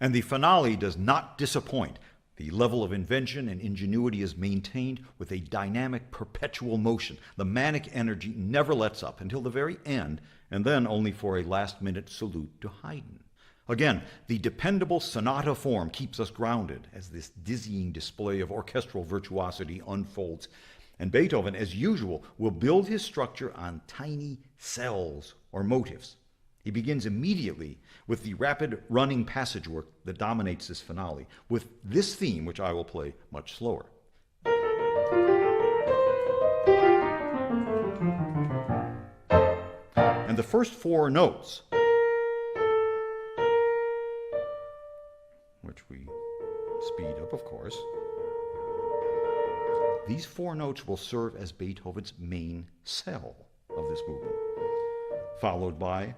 And the finale does not disappoint. The level of invention and ingenuity is maintained with a dynamic, perpetual motion. The manic energy never lets up until the very end, and then only for a last-minute salute to Haydn. Again, the dependable sonata form keeps us grounded as this dizzying display of orchestral virtuosity unfolds. And Beethoven, as usual, will build his structure on tiny cells or motifs. He begins immediately with the rapid running passage work that dominates this finale, with this theme, which I will play much slower. And the first four notes, which we speed up, of course, these four notes will serve as Beethoven's main cell of this movement, followed by,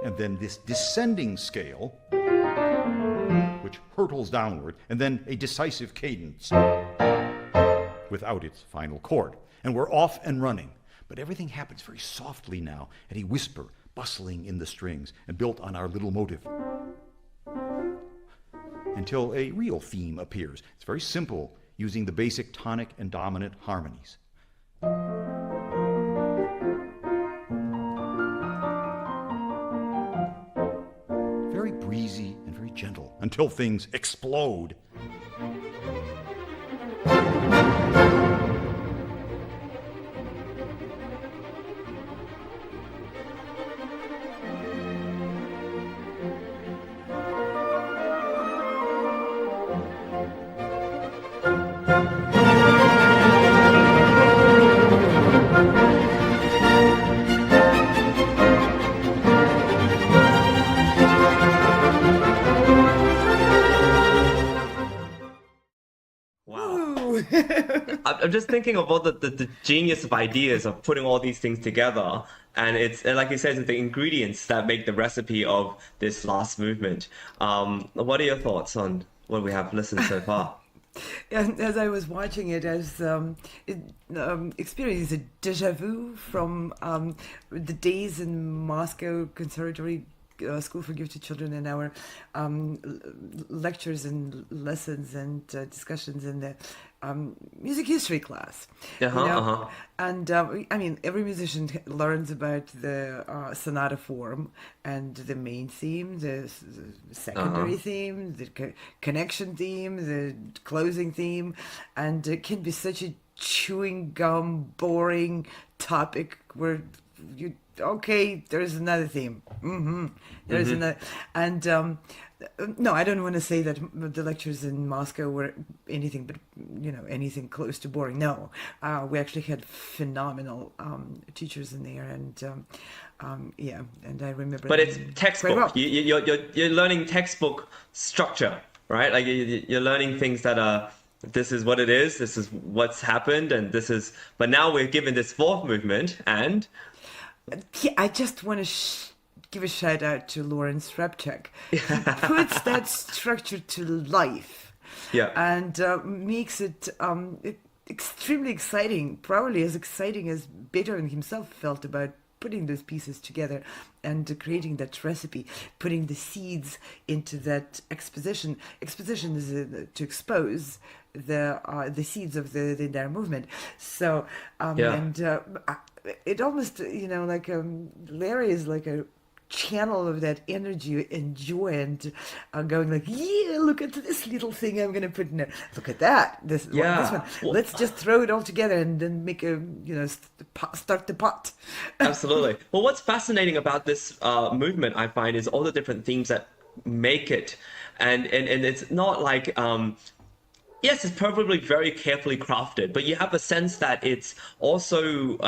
and then this descending scale, which hurtles downward, and then a decisive cadence without its final chord. And we're off and running. But everything happens very softly now, at a whisper, bustling in the strings, and built on our little motive, until a real theme appears. It's very simple, using the basic tonic and dominant harmonies. Very breezy and very gentle, until things explode. I'm just thinking of all the genius of ideas of putting all these things together. And it's, like you said, it's the ingredients that make the recipe of this last movement. What are your thoughts on what we have listened so far? And as I was watching it, as experiencing a déjà vu from the days in Moscow Conservatory School for Gifted Children, and our lectures and lessons and discussions in the music history class. And I mean, every musician learns about the sonata form and the main theme, the secondary theme, the connection theme, the closing theme, and it can be such a chewing gum, boring topic where you there's another theme. There's another, and no, I don't want to say that the lectures in Moscow were anything but anything close to boring. No, we actually had phenomenal teachers in there, and and I remember. But it's textbook. Well. You're learning textbook structure, right? Like you're learning things that are. This is what it is. This is what's happened, and this is. But now we're given this fourth movement, and. Yeah, I just want to give a shout out to Lawrence Rapchak. He puts that structure to life, and makes it extremely exciting, probably as exciting as Beethoven himself felt about putting those pieces together and creating that recipe, putting the seeds into that exposition. Exposition is to expose the seeds of the entire movement. So it almost like Larry is like a channel of that energy and joy, and going like, yeah, look at this little thing I'm gonna put in there. Look at that. This one. Well, let's just throw it all together and then make a start the pot. Absolutely. Well, what's fascinating about this movement, I find, is all the different themes that make it, and it's not like yes, it's probably very carefully crafted, but you have a sense that it's also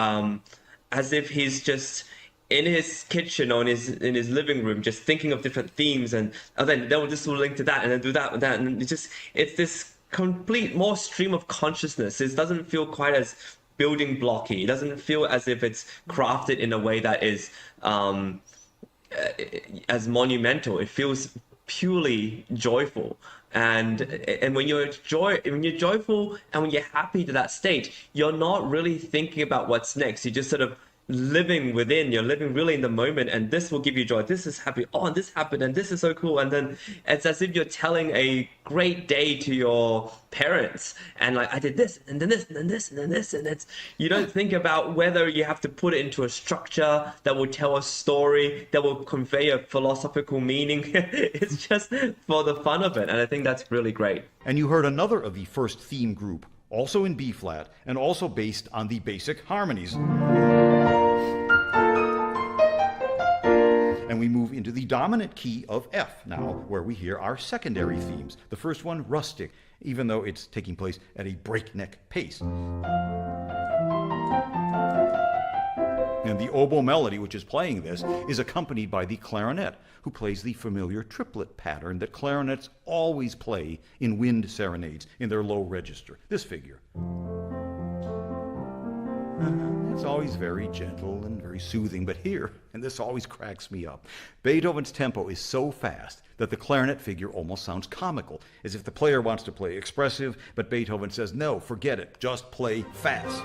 as if he's just in his kitchen or in his living room, just thinking of different themes, and then they'll just link to that, and then do that and that, and it's this complete more stream of consciousness. It doesn't feel quite as building blocky. It doesn't feel as if it's crafted in a way that is as monumental. It feels purely joyful. And when you're joyful and when you're happy to that state, you're not really thinking about what's next. You just sort of living within, you're living really in the moment, and this will give you joy. This is happy. Oh, and this happened, and this is so cool. And then it's as if you're telling a great day to your parents, and like, I did this, and then this, and then this, and then this, and it's, you don't think about whether you have to put it into a structure that will tell a story, that will convey a philosophical meaning. It's just for the fun of it, and I think that's really great. And you heard another of the first theme group, also in B flat, and also based on the basic harmonies. And we move into the dominant key of F now, where we hear our secondary themes. The first one, rustic, even though it's taking place at a breakneck pace. And the oboe melody, which is playing this, is accompanied by the clarinet, who plays the familiar triplet pattern that clarinets always play in wind serenades in their low register. This figure. It's always very gentle and very soothing, but here, and this always cracks me up, Beethoven's tempo is so fast that the clarinet figure almost sounds comical, as if the player wants to play expressive, but Beethoven says, no, forget it, just play fast.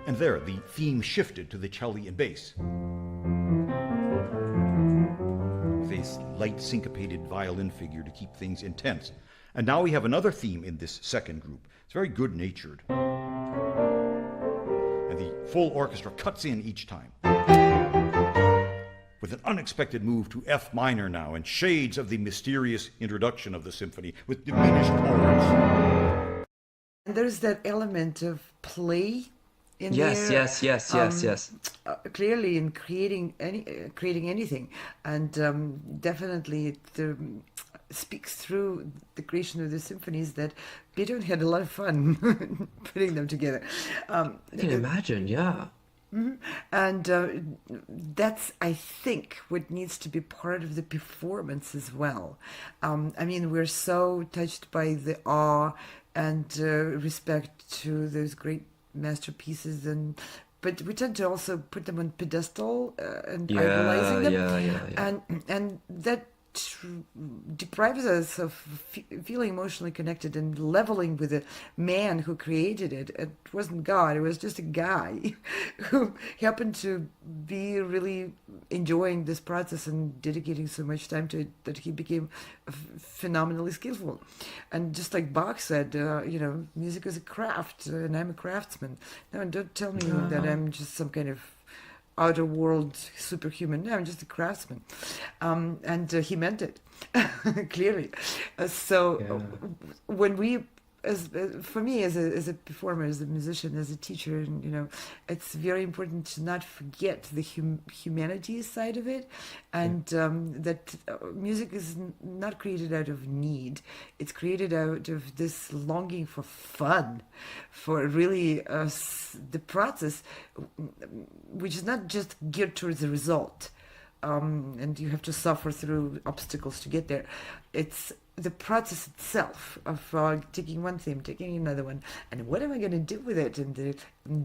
And there, the theme shifted to the cello and bass. This light syncopated violin figure to keep things intense. And now we have another theme in this second group. It's very good-natured. And the full orchestra cuts in each time. With an unexpected move to F minor now, and shades of the mysterious introduction of the symphony with diminished chords. And there's that element of play in Yes, there, yes. Clearly in creating anything, and definitely it speaks through the creation of the symphonies that Beethoven had a lot of fun putting them together. I can imagine, yeah. Mm-hmm. And that's, I think, what needs to be part of the performance as well. I mean, we're so touched by the awe and respect to those great masterpieces, but we tend to also put them on pedestal and idolizing them, and that deprives us of feeling emotionally connected and leveling with the man who created it. It wasn't God, it was just a guy who happened to be really enjoying this process and dedicating so much time to it that he became phenomenally skillful. And just like Bach said, music is a craft, and I'm a craftsman. No, don't tell me that I'm just some kind of outer world superhuman. No, I'm just a craftsman. And he meant it, clearly. When we, for me as a performer, as a musician, as a teacher, and it's very important to not forget the humanity side of it, and that music is not created out of need. It's created out of this longing for fun, for really the process, which is not just geared towards the result, and you have to suffer through obstacles to get there. It's the process itself of taking one theme, taking another one, and what am I going to do with it, and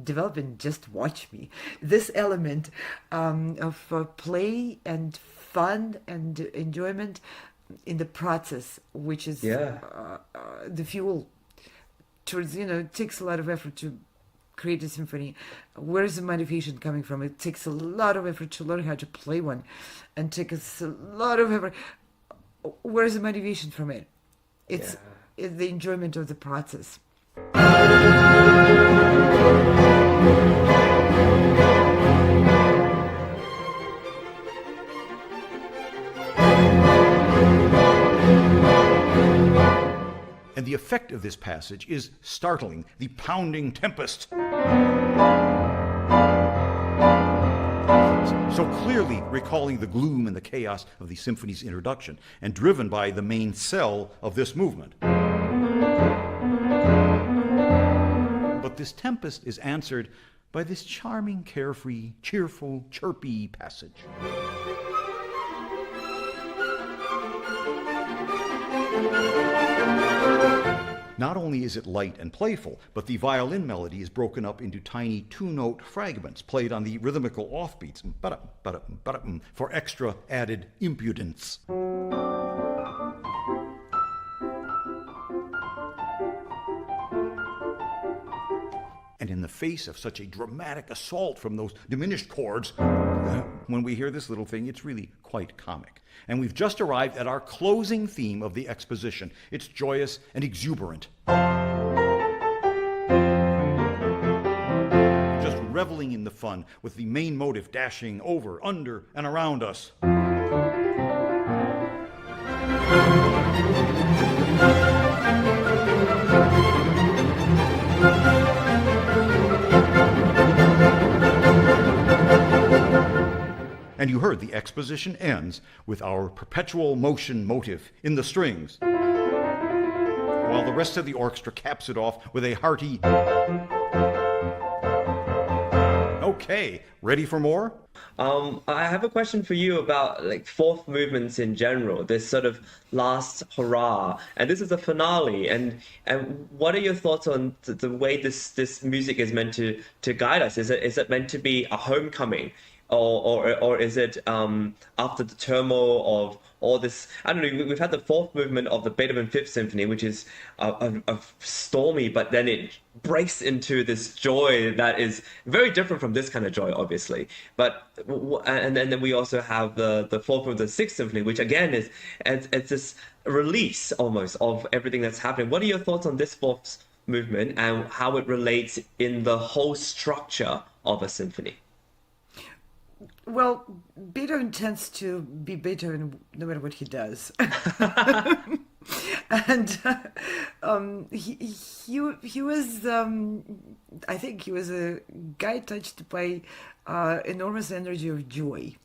develop and just watch me. This element of play and fun and enjoyment in the process, which is the fuel towards, it takes a lot of effort to create a symphony. Where is the motivation coming from? It takes a lot of effort to learn how to play one, and takes a lot of effort. Where's the motivation from it? It's the enjoyment of the process. And the effect of this passage is startling, the pounding tempest. So clearly recalling the gloom and the chaos of the symphony's introduction, and driven by the main cell of this movement. But this tempest is answered by this charming, carefree, cheerful, chirpy passage. Not only is it light and playful, but the violin melody is broken up into tiny two-note fragments played on the rhythmical offbeats for extra added impudence. And in the face of such a dramatic assault from those diminished chords, when we hear this little thing, it's really quite comic. And we've just arrived at our closing theme of the exposition. It's joyous and exuberant. Just reveling in the fun, with the main motive dashing over, under, and around us. And you heard the exposition ends with our perpetual motion motive in the strings, while the rest of the orchestra caps it off with a hearty, "Okay, ready for more?" I have a question for you about like fourth movements in general, this sort of last hurrah, and this is a finale. And what are your thoughts on the way this music is meant to guide us? Is it meant to be a homecoming? Or is it after the turmoil of all this? I don't know. We've had the fourth movement of the Beethoven Fifth Symphony, which is a stormy, but then it breaks into this joy that is very different from this kind of joy, obviously. But and then we also have the fourth of the Sixth Symphony, which again is it's this release almost of everything that's happening. What are your thoughts on this fourth movement and how it relates in the whole structure of a symphony? Well, Beethoven tends to be Beethoven no matter what he does. And he was, I think he was a guy touched by enormous energy of joy.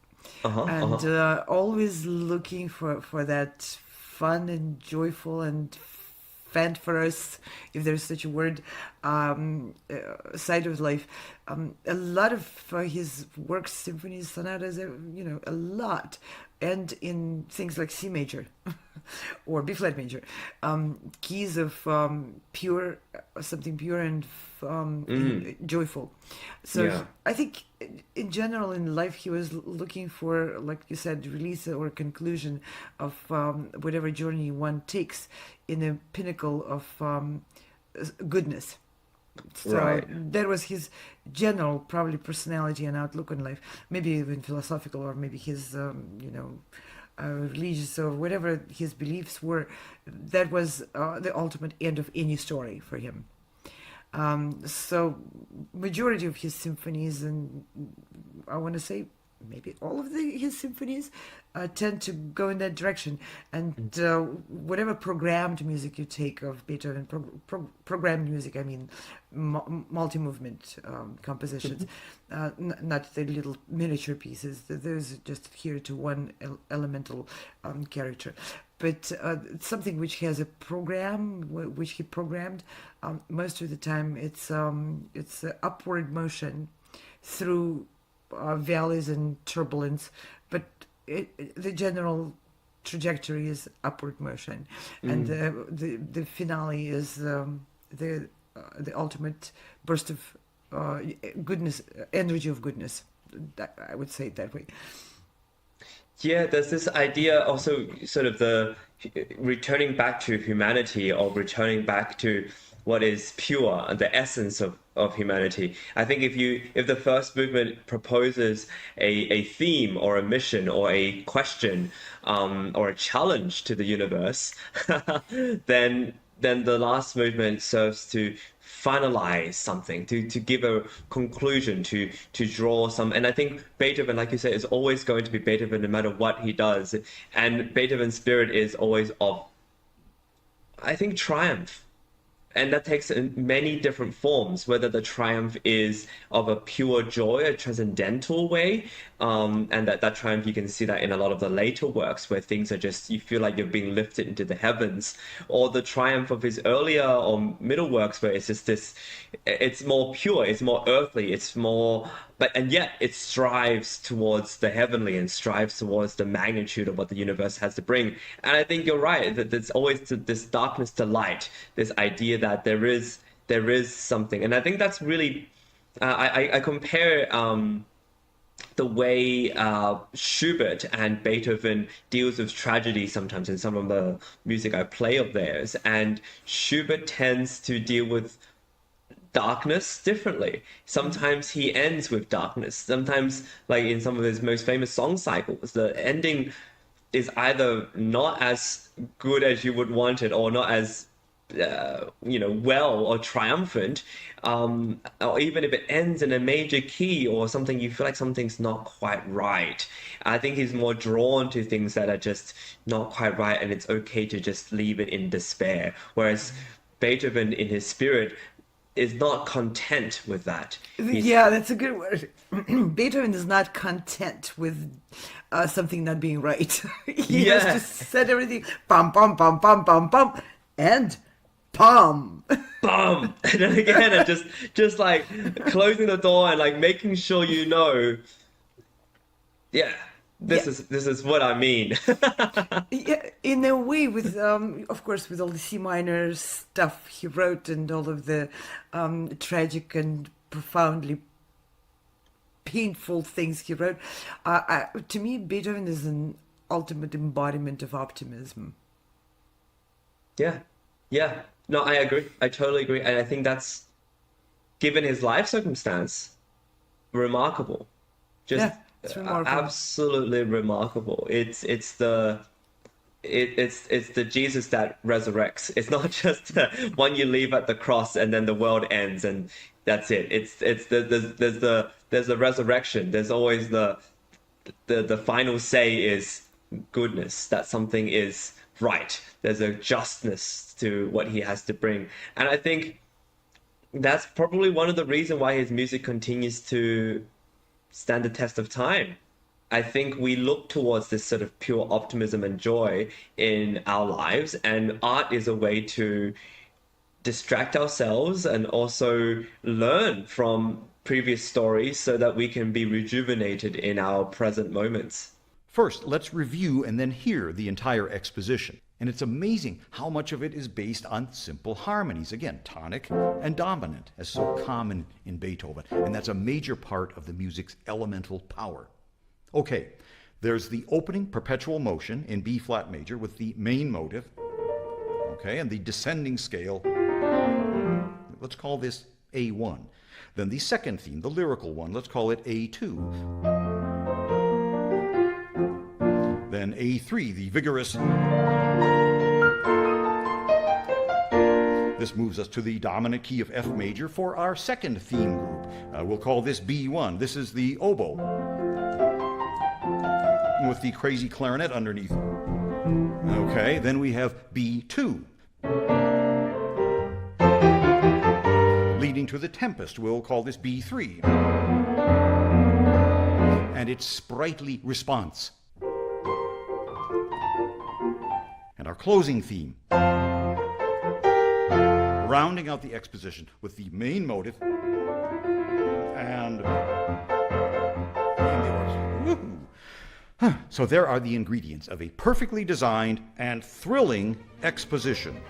Always looking for that fun and joyful and fanfarous, if there's such a word, side of life. A lot of his works, symphonies, sonatas, a lot, and in things like C major or B flat major, keys of something pure and joyful. So yeah. I think in general in life he was looking for, like you said, release or conclusion of whatever journey one takes in a pinnacle of goodness. So right. That was his general probably personality and outlook on life, maybe even philosophical, or maybe his religious or whatever his beliefs were. That was the ultimate end of any story for him. So majority of his symphonies, and I want to say maybe all of his symphonies, tend to go in that direction. And whatever programmed music you take of Beethoven, programmed music, I mean multi-movement compositions, not the little miniature pieces. Those just adhere to one elemental character. But something which has a program, which he programmed, most of the time it's upward motion through valleys and turbulence, but the general trajectory is upward motion, and the finale is the ultimate burst of goodness, energy of goodness. I would say it that way. Yeah, there's this idea also, sort of the returning back to humanity, or returning back to what is pure, the essence of humanity. I think if the first movement proposes a theme or a mission or a question or a challenge to the universe, then the last movement serves to finalize something, to give a conclusion, to draw some. And I think Beethoven, like you said, is always going to be Beethoven no matter what he does. And Beethoven's spirit is always of, I think, triumph. And that takes many different forms, whether the triumph is of a pure joy, a transcendental way, and that triumph, you can see that in a lot of the later works where things are just, you feel like you're being lifted into the heavens, or the triumph of his earlier or middle works where it's just this, it's more pure, it's more earthly, it's more but and yet it strives towards the heavenly and strives towards the magnitude of what the universe has to bring. And I think you're right that there's always this darkness to light, this idea that there is something. And I think that's really I compare the way Schubert and Beethoven deals with tragedy sometimes in some of the music I play of theirs, and Schubert tends to deal with darkness differently. Sometimes he ends with darkness. Sometimes, like in some of his most famous song cycles, the ending is either not as good as you would want it, or not as well or triumphant, or even if it ends in a major key or something, you feel like something's not quite right. I think he's more drawn to things that are just not quite right, and it's okay to just leave it in despair. Whereas Beethoven, in his spirit, is not content with that. Yeah, that's a good word. Beethoven is not content with something not being right. He has to set everything bum bum bum bum bum bum and bum bum, and then again, and just like closing the door and like making sure this is what I mean. Yeah, in a way, with of course, with all the C minor stuff he wrote and all of the tragic and profoundly painful things he wrote, to me, Beethoven is an ultimate embodiment of optimism. Yeah. No, I agree. I totally agree, and I think that's, given his life circumstance, remarkable. Just it's remarkable. Absolutely remarkable. It's the Jesus that resurrects. It's not just one you leave at the cross and then the world ends and that's it. There's the resurrection. There's always the final say is goodness, that something is right. There's a justness to what he has to bring, and I think that's probably one of the reasons why his music continues to stand the test of time. I think we look towards this sort of pure optimism and joy in our lives, and art is a way to distract ourselves and also learn from previous stories so that we can be rejuvenated in our present moments. First, let's review and then hear the entire exposition. And it's amazing how much of it is based on simple harmonies. Again, tonic and dominant, as so common in Beethoven. And that's a major part of the music's elemental power. Okay, there's the opening perpetual motion in B flat major with the main motive. Okay, and the descending scale, let's call this A1. Then the second theme, the lyrical one, let's call it A2. Then A3, the vigorous. This moves us to the dominant key of F major for our second theme group. We'll call this B1. This is the oboe, with the crazy clarinet underneath. Okay, then we have B2. Leading to the tempest, we'll call this B3. And its sprightly response. And our closing theme, rounding out the exposition with the main motive and the orchestra. So there are the ingredients of a perfectly designed and thrilling exposition.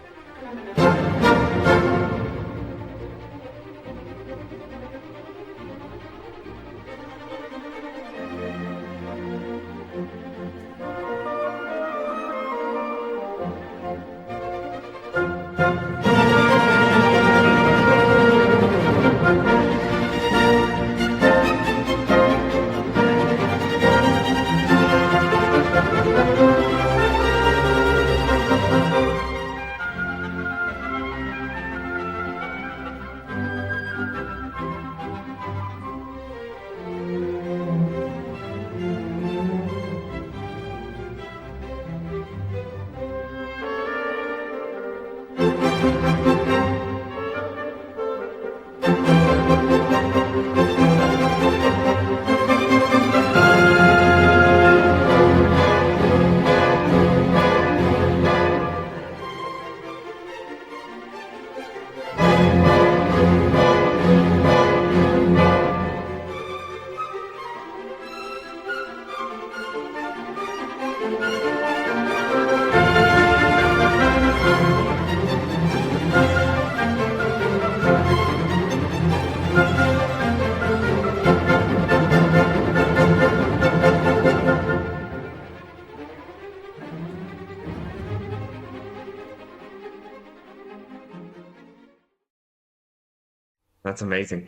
That's amazing.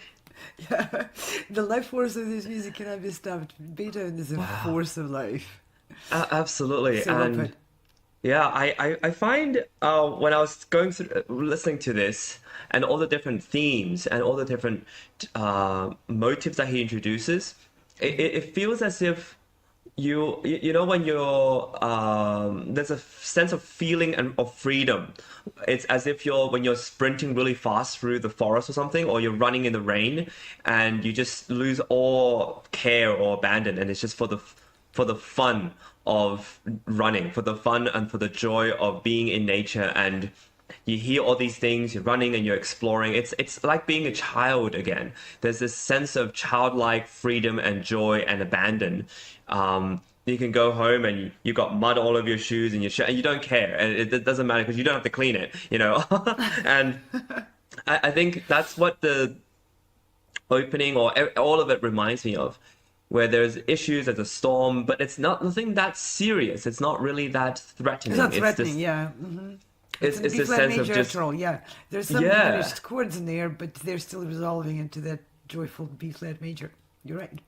Yeah, the life force of this music cannot be stopped. Beethoven is a force of life. Absolutely. So well And put. yeah, I find when I was going through listening to this and all the different themes and all the different motives that he introduces, it feels as if you know when you're there's a sense of feeling and of freedom. It's as if when you're sprinting really fast through the forest or something, or you're running in the rain, and you just lose all care or abandon, and it's just for the fun of running, for the fun and for the joy of being in nature. And you hear all these things, you're running and you're exploring. It's like being a child again. There's this sense of childlike freedom and joy and abandon. You can go home and you got mud all over your shoes and your shirt, and you don't care, and it doesn't matter because you don't have to clean it, you know. And I think that's what the opening or all of it reminds me of, where there's issues, there's a storm, but it's not nothing that serious. It's not really that threatening. It's not threatening, just, yeah. it's in a B flat sense major of just after all, yeah. There's some yeah. diminished chords in there, but they're still resolving into that joyful B flat major. You're right.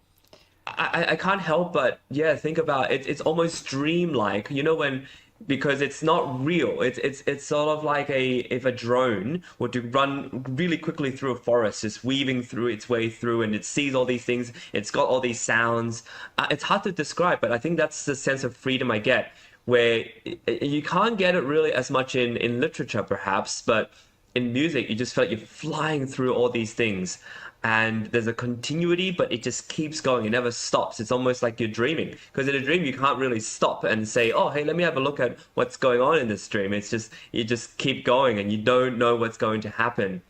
I can't help but think about it. It's almost dreamlike, you know, when because it's not real. It's sort of like if a drone were to run really quickly through a forest, just weaving through its way through, and it sees all these things. It's got all these sounds. It's hard to describe, but I think that's the sense of freedom I get, where you can't get it really as much in literature, perhaps, but in music, you just feel like you're flying through all these things. And there's a continuity, but it just keeps going. It never stops. It's almost like you're dreaming. Because in a dream, you can't really stop and say, oh, hey, let me have a look at what's going on in this dream. It's just, you just keep going and you don't know what's going to happen.